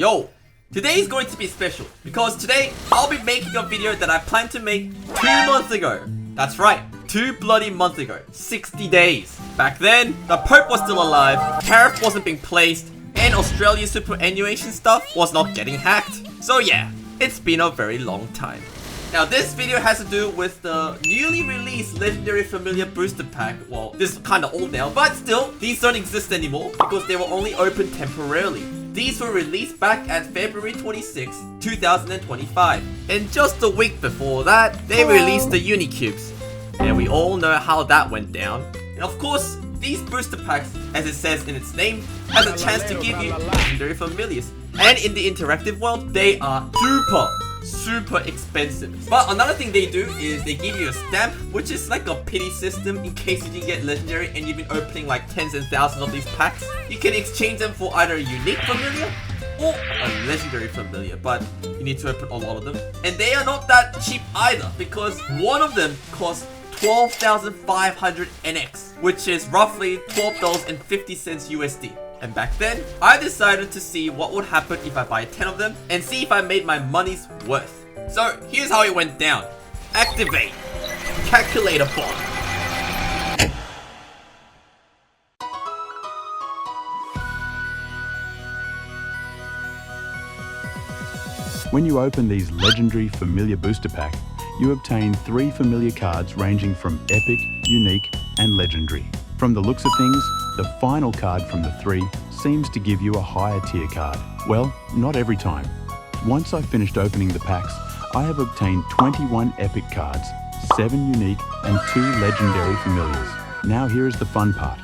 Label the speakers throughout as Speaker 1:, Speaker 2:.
Speaker 1: Yo, today is going to be special because today I'll be making a video that I planned to make 2 months ago. That's right, 2 bloody months ago, 60 days. Back then, the Pope was still alive, tariff wasn't being placed, and Australia's superannuation stuff was not getting hacked. So yeah, it's been a very long time. Now this video has to do with the newly released Legendary Familiar Booster Pack. Well, this is kinda old now, but still, these don't exist anymore because they were only open temporarily. These were released back at February 26, 2025. And just a week before that, they released the Unicubes. And we all know how that went down. And of course, these booster packs, as it says in its name, has a chance to give you Legendary Familiars. And in the interactive world, they are super expensive. But another thing they do is they give you a stamp, which is like a pity system in case you didn't get legendary and you've been opening like tens and thousands of these packs. You can exchange them for either a unique familiar or a legendary familiar, but you need to open a lot of them. And they are not that cheap either, because one of them costs 12,500 NX, which is roughly $12.50 USD. And back then, I decided to see what would happen if I buy 10 of them and see if I made my money's worth. So here's how it went down. Activate calculator bot.
Speaker 2: When you open these Legendary Familiar Booster Pack, you obtain 3 familiar cards ranging from Epic, Unique, and Legendary. From the looks of things, the final card from the 3 seems to give you a higher tier card. Well, not every time. Once I finished opening the packs, I have obtained 21 Epic cards, 7 Unique, and 2 Legendary Familiars. Now here is the fun part.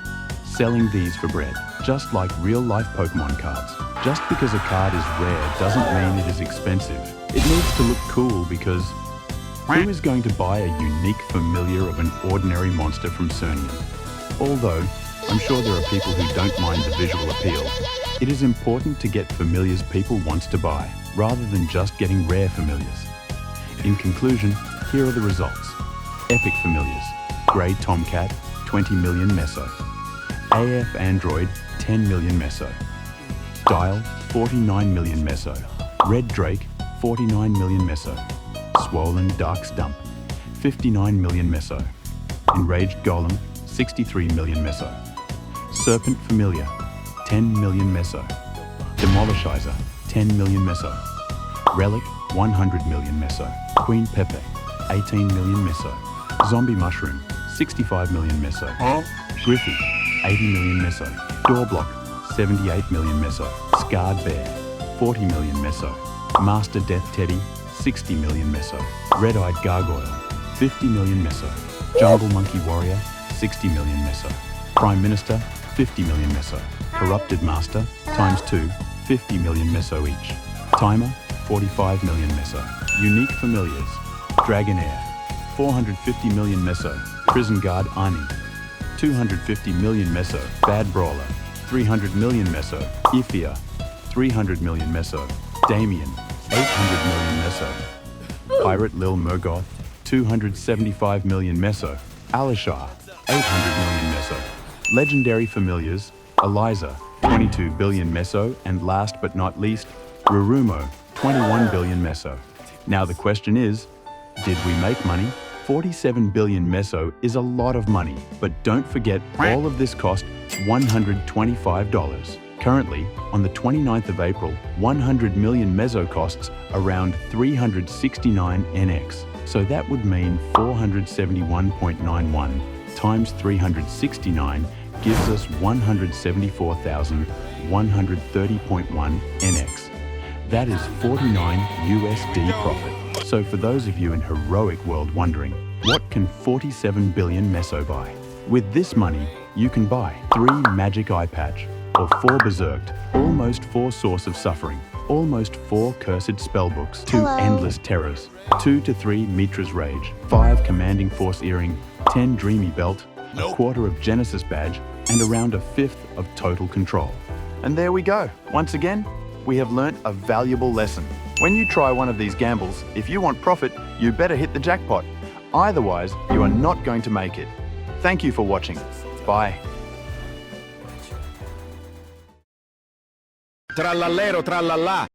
Speaker 2: Selling these for bread, just like real-life Pokemon cards. Just because a card is rare doesn't mean it is expensive. It needs to look cool because who is going to buy a unique familiar of an ordinary monster from Cernian? Although, I'm sure there are people who don't mind the visual appeal. It is important to get familiars people want to buy, rather than just getting rare familiars. In conclusion, here are the results. Epic Familiars. Grey Tomcat, 20 million Meso. AF Android, 10 million Meso. Dial, 49 million Meso. Red Drake, 49 million Meso. Swollen Dark Stump, 59 million Meso. Enraged Golem, 63 million Meso. Serpent Familiar, 10 million Meso. Demolishizer, 10 million Meso. Relic, 100 million Meso. Queen Pepe, 18 million Meso. Zombie Mushroom, 65 million Meso. Griffy, 80 million Meso. Doorblock, 78 million Meso. Scarred Bear, 40 million Meso. Master Death Teddy, 60 million Meso. Red-Eyed Gargoyle, 50 million Meso. Jungle Monkey Warrior, 60 million Meso. Prime Minister, 50 million Meso. Corrupted Master, ×2, 50 million Meso each. Timer, 45 million Meso. Unique Familiars. Dragonair, 450 million Meso. Prison Guard Ani, 250 million Meso. Bad Brawler, 300 million Meso. Ifia, 300 million Meso. Damien, 800 million Meso. Pirate Lil Murgoth, 275 million Meso. Alishar, 800 million Meso. Legendary Familiars, Eliza, 22 billion Meso, and last but not least, Rurumo, 21 billion Meso. Now the question is, did we make money? 47 billion Meso is a lot of money, but don't forget all of this cost $125. Currently, on the 29th of April, 100 million Meso costs around 369 NX. So that would mean 471.91 times 369 gives us 174,130.1 NX. That is 49 USD profit. So for those of you in heroic world wondering, what can 47 billion Meso buy? With this money, you can buy 3 Magic Eye Patch, or 4 Berserked, almost 4 Source of Suffering, almost 4 Cursed Spellbooks, 2 Endless Terrors, 2 to 3 Mitra's Rage, 5 Commanding Force Earring, 10 Dreamy Belt, a quarter of Genesis Badge, and around a fifth of Total Control. And there we go. Once again, we have learnt a valuable lesson. When you try one of these gambles, if you want profit, you better hit the jackpot. Otherwise, you are not going to make it. Thank you for watching. Bye.
Speaker 3: Trallallero trallallà.